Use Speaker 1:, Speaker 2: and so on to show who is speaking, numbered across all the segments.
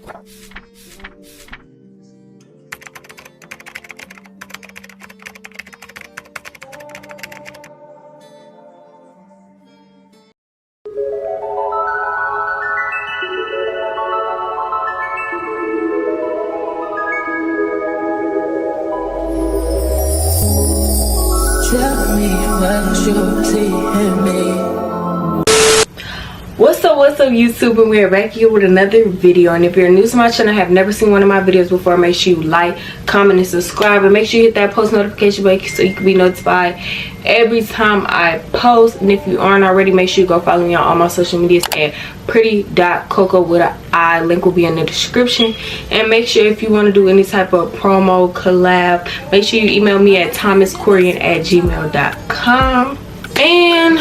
Speaker 1: Tell me what you see in me.
Speaker 2: What's up YouTube, and we're back here with another video. And if you're new to my channel, have never seen one of my videos before, make sure you like, comment, and subscribe, and make sure you hit that post notification bell so you can be notified every time I post. And if you aren't already, make sure you go follow me on all my social medias at pretty.coco with an I. Link will be in the description. And make sure if you want to do any type of promo collab, make sure you email me at thomascorian@gmail.com. And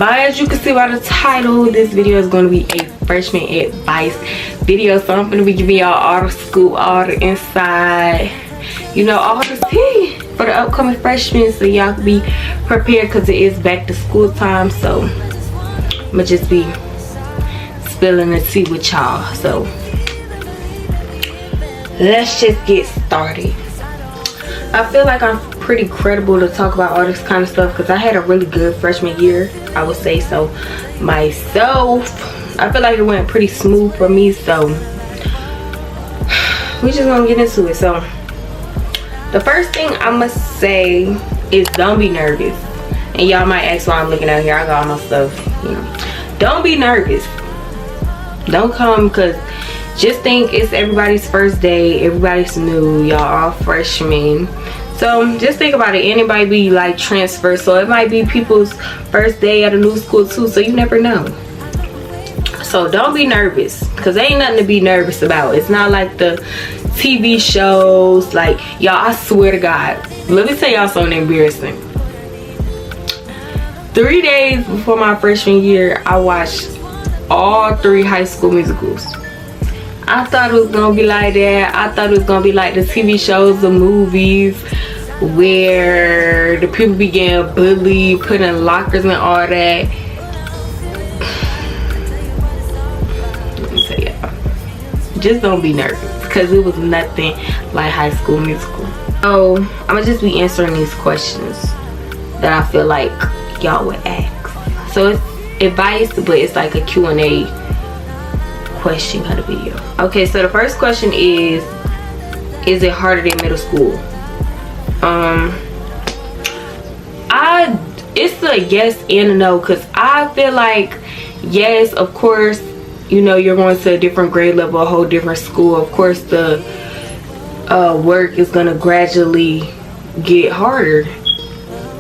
Speaker 2: as you can see by the title, this video is going to be a freshman advice video. So I'm going to be giving y'all all the scoop, all the inside, you know, all the tea for the upcoming freshmen, so y'all can be prepared because it is back to school time. So I'm going to just be spilling the tea with y'all. So let's just get started. I feel like I'm pretty credible to talk about all this kind of stuff because I had a really good freshman year, I would say so myself. I feel like it went pretty smooth for me, so we just gonna get into it. So the first thing I must say is don't be nervous. And y'all might ask why I'm looking out here. I got all my stuff, you know. Don't be nervous. Don't come, because just think it's everybody's first day, everybody's new, y'all all freshmen. So just think about it. Anybody be like transfer, so it might be people's first day at a new school too, so you never know. So don't be nervous, because there ain't nothing to be nervous about. It's not like the TV shows. Like, y'all, I swear to God, let me tell y'all something embarrassing. 3 days before my freshman year, I watched all 3 High School Musicals. I thought it was gonna be like that. I thought it was gonna be like the TV shows, the movies, where the people began bullied, put in lockers and all that. Let me tell y'all, just don't be nervous, because it was nothing like High School Musical. So I'm gonna just be answering these questions that I feel like y'all would ask. So it's advice, but it's like a Q&A question kind of video. Okay, so the first question is it harder than middle school? It's a yes and a no, because I feel like yes, of course, you know, you're going to a different grade level, a whole different school. Of course the work is gonna gradually get harder,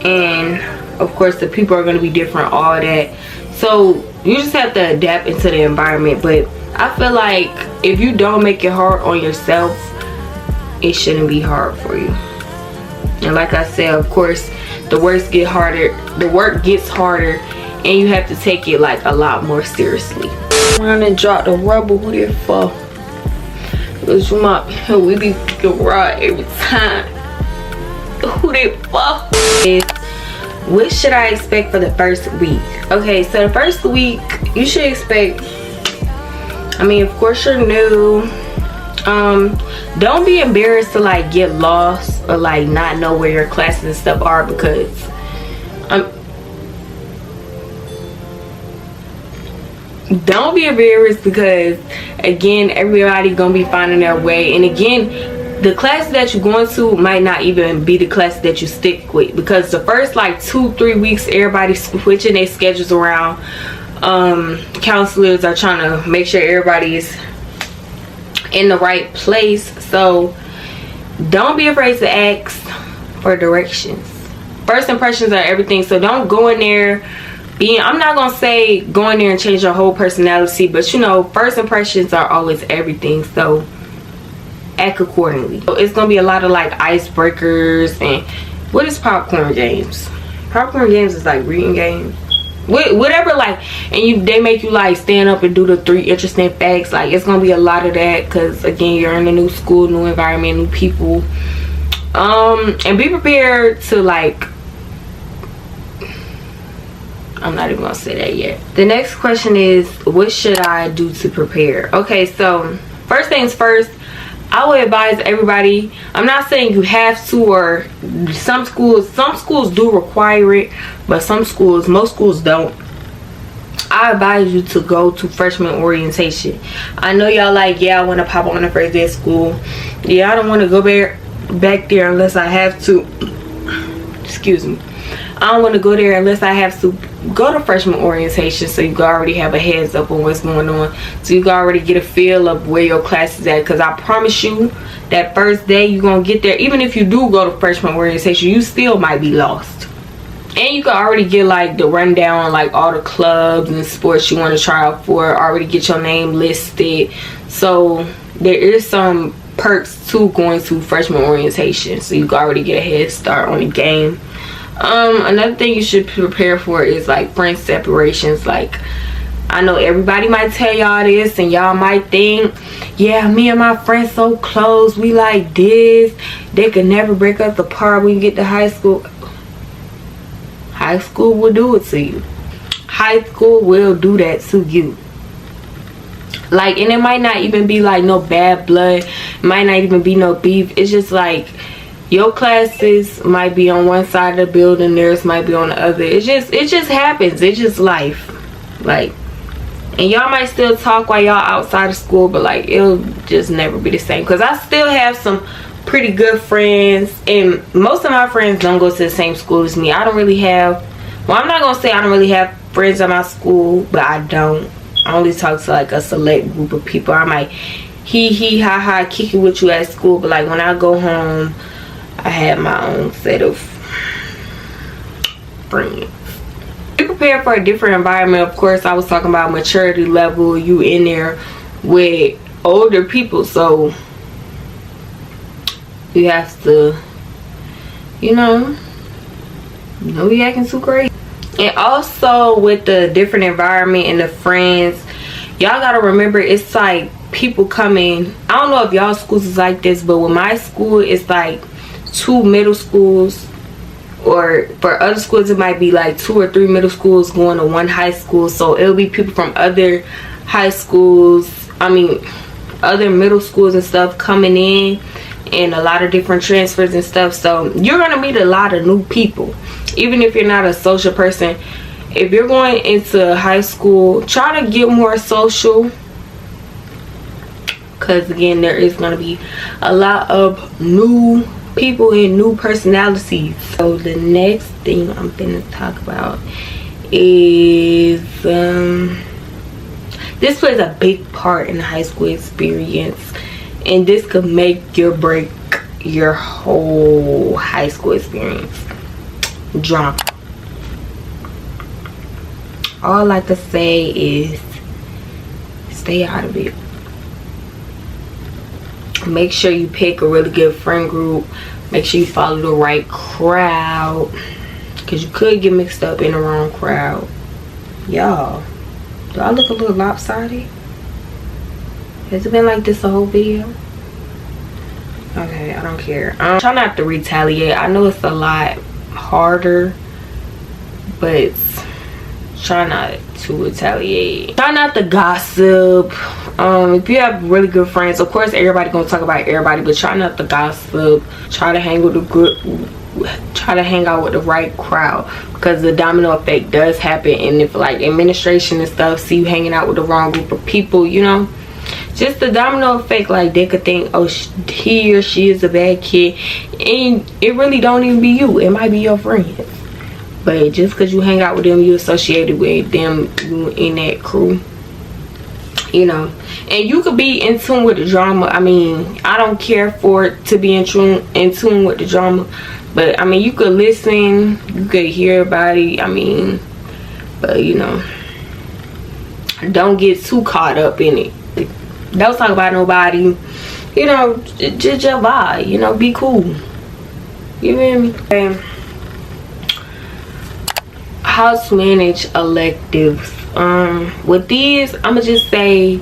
Speaker 2: and of course the people are gonna be different, all that. So you just have to adapt into the environment. But I feel like if you don't make it hard on yourself, it shouldn't be hard for you. And like I said, of course, the work gets harder, and you have to take it like a lot more seriously. Run and drop the rubber, who they for? Because we be fucking raw every time. Who they for? What should I expect for the first week? Okay, so the first week, you should expect, I mean, of course you're new. Don't be embarrassed to like get lost or like not know where your classes and stuff are, because don't be embarrassed, because again, everybody gonna be finding their way. And again, the class that you're going to might not even be the class that you stick with, because the first like 2-3 weeks everybody's switching their schedules around. Counselors are trying to make sure everybody's in the right place. So don't be afraid to ask for directions. First impressions are everything. So don't go in there being, I'm not gonna say go in there and change your whole personality, but you know, first impressions are always everything. So act accordingly. So it's gonna be a lot of like icebreakers. And what is popcorn games? Popcorn games is like reading games, whatever, like, and they make you like stand up and do the 3 interesting facts. Like, it's gonna be a lot of that, because again, you're in a new school, new environment, new people. And be prepared to like, I'm not even gonna say that yet. The next question is, what should I do to prepare? Okay, so first things first, I would advise everybody, I'm not saying you have to, or some schools do require it, but most schools don't. I advise you to go to freshman orientation. I know y'all like, yeah, I want to pop on the first day of school. Yeah, I don't want to go back there unless I have to. Excuse me. I don't want to go there unless I have to go to freshman orientation, so you can already have a heads up on what's going on, so you can already get a feel of where your class is at. Because I promise you, that first day you're going to get there, even if you do go to freshman orientation, you still might be lost. And you can already get like the rundown on like all the clubs and sports you want to try out for, already get your name listed. So there is some perks to going to freshman orientation, so you can already get a head start on the game. Another thing you should prepare for is like friend separations. Like, I know everybody might tell y'all this, and y'all might think, yeah, me and my friends so close, we like this, they could never break us apart when you get to high school. High school will do it to you. High school will do that to you. Like, and it might not even be like no bad blood, it might not even be no beef. It's just like your classes might be on one side of the building, theirs might be on the other. It just happens. It's just life. Like, and y'all might still talk while y'all outside of school, but like it'll just never be the same. Because I still have some pretty good friends, and most of my friends don't go to the same school as me. I don't really have, well, I'm not gonna say I don't really have friends at my school, but I only talk to like a select group of people. I might ha ha kick it with you at school, but like when I go home, I have my own set of friends. Be prepared for a different environment. Of course, I was talking about maturity level. You in there with older people, so you have to, you know be acting too crazy. And also with the different environment and the friends, y'all gotta remember, it's like people coming. I don't know if y'all schools is like this, but with my school, it's like 2 middle schools, or for other schools it might be like 2 or 3 middle schools going to 1 high school. So it'll be people from other high schools, other middle schools and stuff coming in, and a lot of different transfers and stuff. So you're gonna meet a lot of new people, even if you're not a social person. If you're going into high school, try to get more social, because again, there is gonna be a lot of new people and new personalities. So the next thing I'm gonna talk about is this plays a big part in the high school experience, and this could make or break your whole high school experience. Drama. All I can say is stay out of it. Make sure you pick a really good friend group. Make sure you follow the right crowd, because you could get mixed up in the wrong crowd. Y'all, do I look a little lopsided? Has it been like this the whole video? Okay, I don't care. Try not to retaliate. I know it's a lot harder, but try not to retaliate. Try not to gossip. If you have really good friends, of course everybody gonna talk about everybody, but try not to gossip. Try to hang out with the right crowd, because the domino effect does happen. And if like administration and stuff see you hanging out with the wrong group of people, just the domino effect, like they could think, oh, he or she is a bad kid, and it really don't even be you. It might be your friends, but just because you hang out with them, you associated with them, you in that crew, and you could be in tune with the drama. I don't care for it to be in tune with the drama, but you could listen, you could hear about it, but don't get too caught up in it. Don't talk about nobody, just your vibe, be cool, you feel me? And how to manage electives. With these, I'ma just say,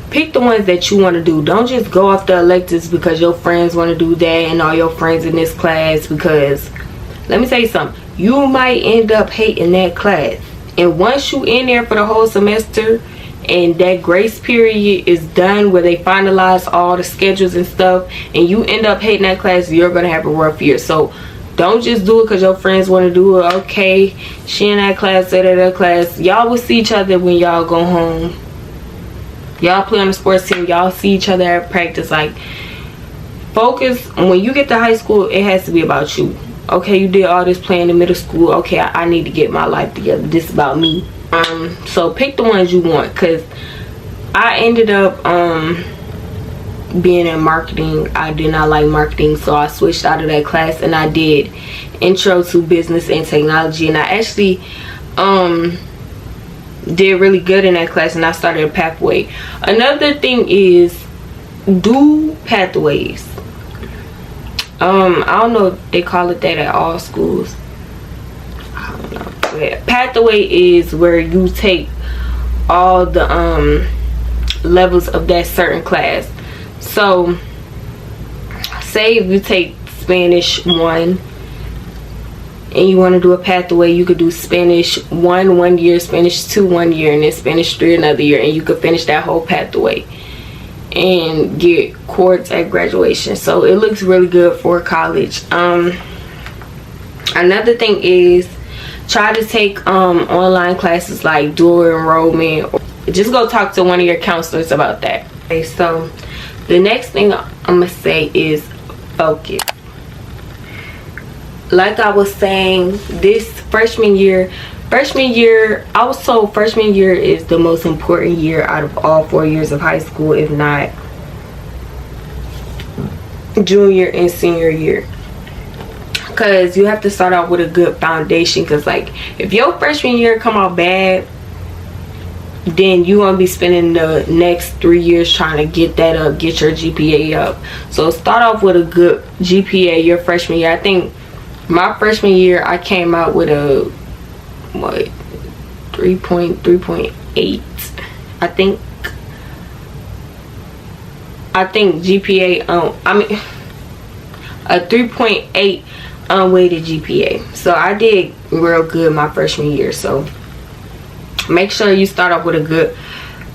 Speaker 2: pick the ones that you want to do. Don't just go off the electives because your friends want to do that and all your friends in this class, because let me tell you something, you might end up hating that class. And once you in there for the whole semester, and that grace period is done where they finalize all the schedules and stuff, and you end up hating that class, you're gonna have a rough year. So don't just do it because your friends want to do it. Okay, she in that class, that class. Y'all will see each other when y'all go home. Y'all play on the sports team. Y'all see each other at practice. Like, focus. When you get to high school, it has to be about you. Okay, you did all this playing in middle school. Okay, I need to get my life together. This is about me. So pick the ones you want, because I ended up being in marketing. I did not like marketing, so I switched out of that class and I did intro to business and technology, and I actually did really good in that class, and I started a pathway. Another thing is, do pathways. I don't know if they call it that at all schools. I don't know. But pathway is where you take all the levels of that certain class. So say if you take Spanish 1 and you want to do a pathway, you could do Spanish 1 year, Spanish 2 1 year, and then Spanish 3 another year, and you could finish that whole pathway and get courts at graduation. So it looks really good for college. Another thing is, try to take online classes like dual enrollment, or just go talk to one of your counselors about that. Okay, so the next thing I'm gonna say is focus. Like I was saying, this freshman year, I was told freshman year is the most important year out of all 4 years of high school, if not junior and senior year, because you have to start out with a good foundation. Because like, if your freshman year come out bad, then you gonna be spending the next 3 years trying to get that up, get your GPA up. So start off with a good GPA your freshman year. I think my freshman year I came out with a 3.8. I think GPA a 3.8 unweighted GPA. So I did real good my freshman year. So make sure you start off with a good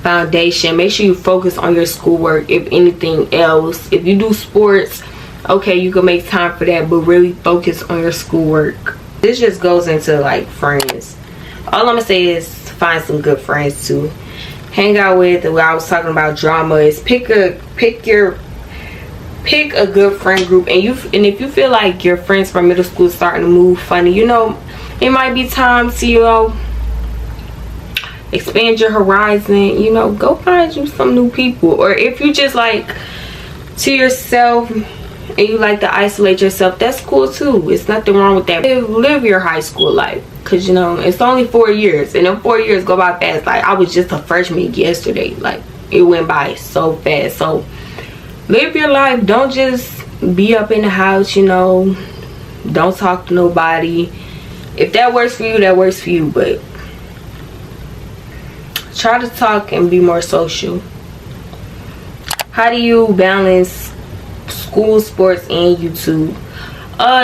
Speaker 2: foundation. Make sure you focus on your schoolwork. If anything else, if you do sports, okay, you can make time for that, but really focus on your schoolwork. This just goes into like friends. All I'm gonna say is find some good friends to hang out with. And what I was talking about drama is pick a good friend group, and if you feel like your friends from middle school starting to move funny, you know, it might be time to, you know, expand your horizon. You know, go find you some new people. Or if you just like to yourself and you like to isolate yourself, that's cool too. It's nothing wrong with that. Live your high school life, because you know it's only 4 years, and them 4 years go by fast. Like, I was just a freshman yesterday. Like, it went by so fast. So live your life. Don't just be up in the house, you know. Don't talk to nobody. If that works for you, that works for you, but try to talk and be more social. How do you balance school, sports, and YouTube?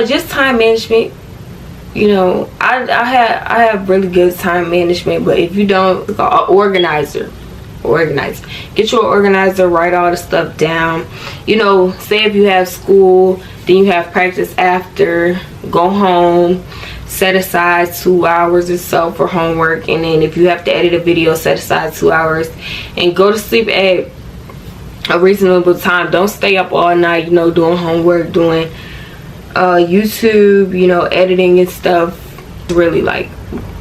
Speaker 2: Just time management. You know, I have really good time management, but if you don't, organizer. Get you an organizer, write all the stuff down. You know, say if you have school, then you have practice after, go home, set aside 2 hours or so for homework, and then if you have to edit a video, set aside 2 hours, and go to sleep at a reasonable time. Don't stay up all night, you know, doing homework, doing YouTube, you know, editing and stuff. Really like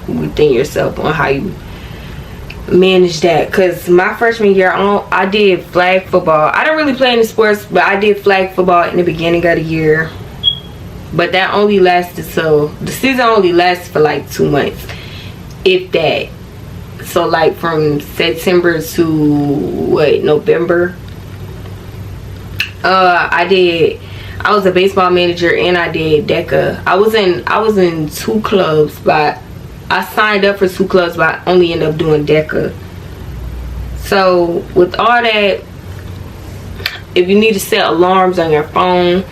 Speaker 2: within yourself on how you manage that. Because my freshman year, I did flag football. I didn't really play any sports, but I did flag football in the beginning of the year, but that only lasted, so the season only lasted for like 2 months, if that. So like from September to November, I was a baseball manager, and I did DECA. I was in 2 clubs, but I signed up for 2 clubs, but I only ended up doing DECA. So with all that, if you need to set alarms on your phone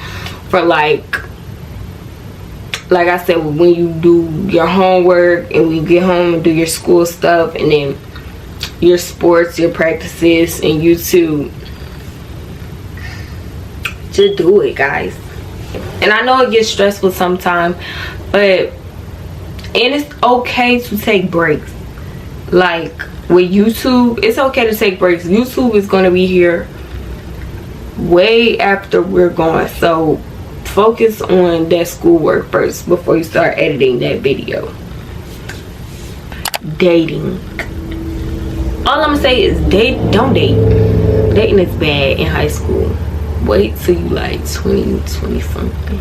Speaker 2: for like I said, when you do your homework and when you get home and do your school stuff, and then your sports, your practices, and YouTube. Just do it, guys. And I know it gets stressful sometimes, and it's okay to take breaks. Like with YouTube, it's okay to take breaks. YouTube is going to be here way after we're gone, so focus on that schoolwork first before you start editing that video. Dating. All I'm gonna say is don't date. Dating is bad in high school. Wait till you like 20 something.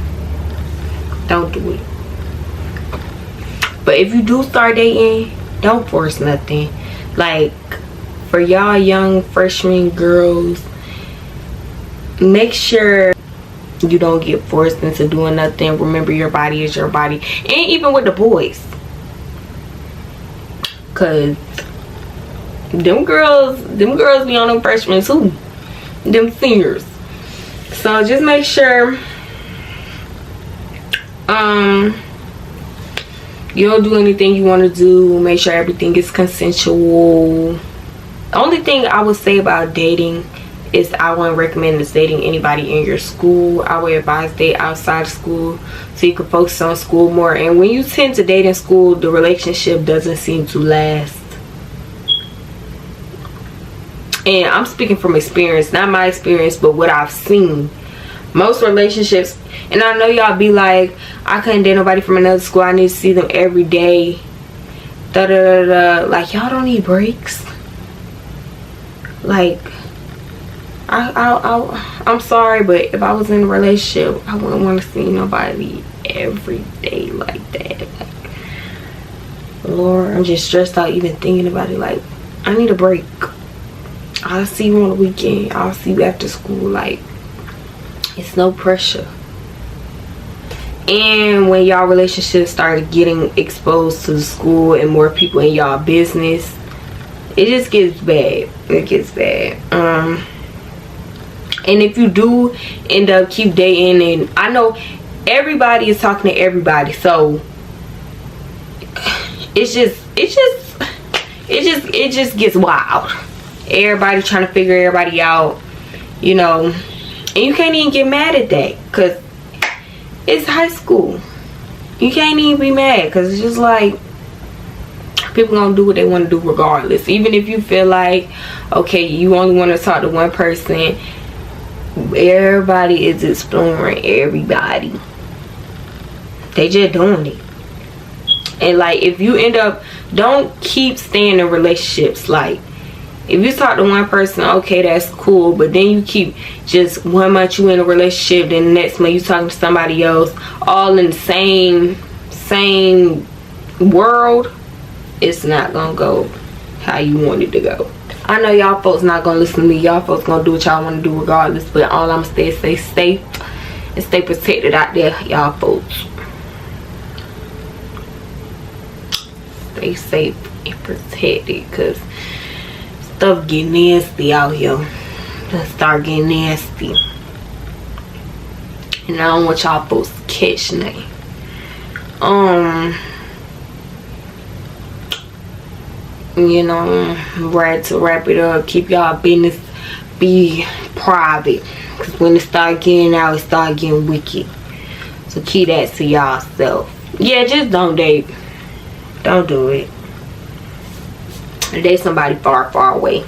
Speaker 2: Don't do it. But if you do start dating, don't force nothing. Like for y'all young freshman girls, make sure you don't get forced into doing nothing. Remember, your body is your body. And even with the boys, cause them girls be on them freshmen too, them seniors. So just make sure you don't do anything you want to do. Make sure everything is consensual. The only thing I would say about dating is I wouldn't recommend is dating anybody in your school. I would advise date outside of school so you can focus on school more. And when you tend to date in school, the relationship doesn't seem to last. And I'm speaking from experience, not my experience, but what I've seen. Most relationships, and I know y'all be like, I couldn't date nobody from another school, I need to see them every day, da da da da. Like, y'all don't need breaks. Like, I'm sorry, but if I was in a relationship, I wouldn't want to see nobody every day like that. Like, Lord, I'm just stressed out even thinking about it. Like, I need a break. I'll see you on the weekend. I'll see you after school. Like, it's no pressure. And when y'all relationships started getting exposed to the school and more people in y'all business, it just gets bad. It gets bad. And if you do end up keep dating, and I know everybody is talking to everybody, so it just gets wild. Everybody trying to figure everybody out, you know, and you can't even get mad at that because it's high school. You can't even be mad because it's just like people gonna do what they want to do regardless. Even if you feel like, okay, you only want to talk to one person, everybody is exploring everybody. They just doing it. And like, if you end up, don't keep staying in relationships. Like, if you talk to one person, okay, that's cool, but then you keep just 1 month you in a relationship, then the next month you talking to somebody else, all in the same world, it's not gonna go how you want it to go. I know y'all folks not gonna listen to me. Y'all folks gonna do what y'all want to do regardless, but all I'm gonna say is stay safe and stay protected out there, y'all folks. Stay safe and protected, because stuff get nasty out here. Just start getting nasty, and I don't want y'all folks to catch nothing. You know, right, to wrap it up, keep y'all business be private, because when it start getting out, it start getting wicked. So keep that to y'all self. Yeah, just don't date. Don't do it. Date somebody far away.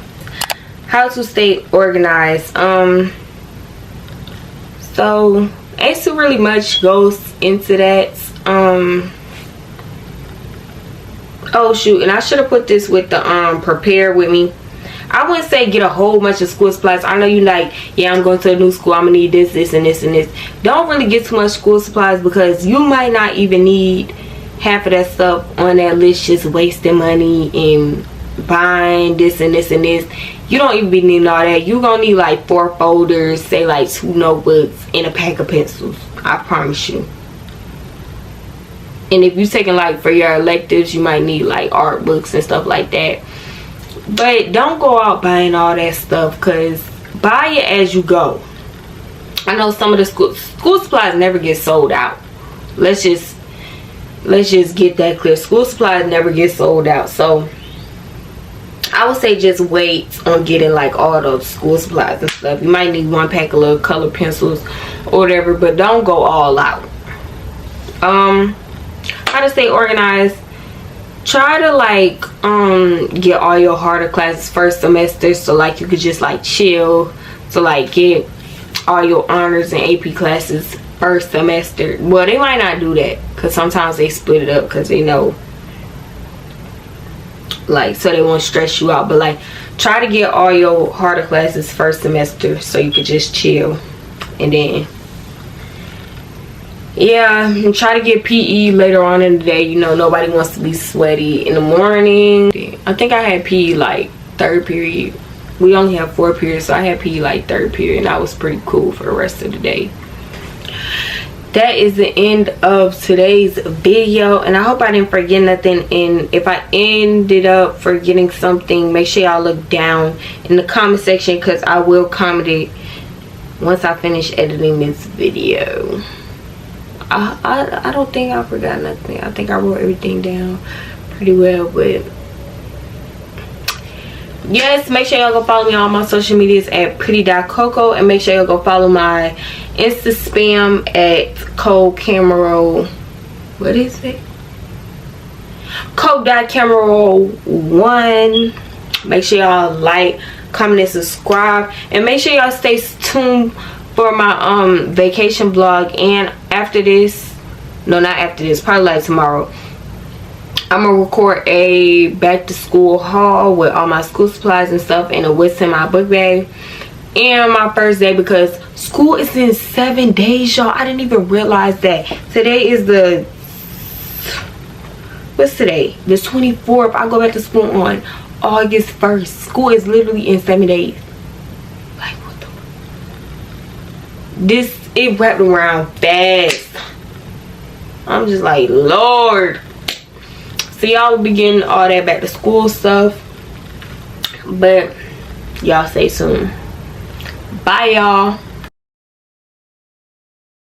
Speaker 2: How to stay organized. So ain't too really much goes into that. Oh shoot, and I should have put this with the prepare with me. I wouldn't say get a whole bunch of school supplies. I know you like, yeah, I'm going to a new school, I'm gonna need this, this, and this, and this. Don't really get too much school supplies, because you might not even need half of that stuff on that list, just wasting money and buying this and this and this. You don't even be needing all that. You gonna need like 4 folders, say like 2 notebooks, and a pack of pencils. I promise you. And if you're taking like for your electives, you might need like art books and stuff like that. But don't go out buying all that stuff, because buy it as you go. I know some of the school supplies never get sold out. Let's just get that clear. School supplies never get sold out. So I would say just wait on getting like all those school supplies and stuff. You might need one pack of little color pencils or whatever, but don't go all out. How to stay organized. Try to like get all your harder classes first semester, so like you could just like chill. So like get all your honors and AP classes first semester. Well, they might not do that because sometimes they split it up because they know, like, so they won't stress you out. But like try to get all your harder classes first semester so you could just chill. And then yeah, and try to get PE later on in the day. You know, nobody wants to be sweaty in the morning. I think I had PE like third period. We only have 4 periods, so I had PE like third period, and that was pretty cool for the rest of the day. That is the end of today's video, and I hope I didn't forget nothing. And if I ended up forgetting something, make sure y'all look down in the comment section, because I will comment it once I finish editing this video. I don't think I forgot nothing. I think I wrote everything down pretty well. But yes, make sure y'all go follow me on all my social medias at pretty.coco, and make sure y'all go follow my Insta spam at code-camero. What is it? Code.camero1. Make sure y'all like, comment, and subscribe, and make sure y'all stay tuned for my vacation vlog. And after this, no, not after this, probably like tomorrow, I'm gonna record a back to school haul with all my school supplies and stuff, and what's in my book bag, and my first day, because school is in 7 days, y'all. I didn't even realize that. Today is the, what's today? The 24th. I go back to school on August 1st. School is literally in 7 days. Like, what the, this, it wrapped around fast. I'm just like, Lord. So y'all will be getting all that back to school stuff, but y'all stay tuned. Bye, y'all.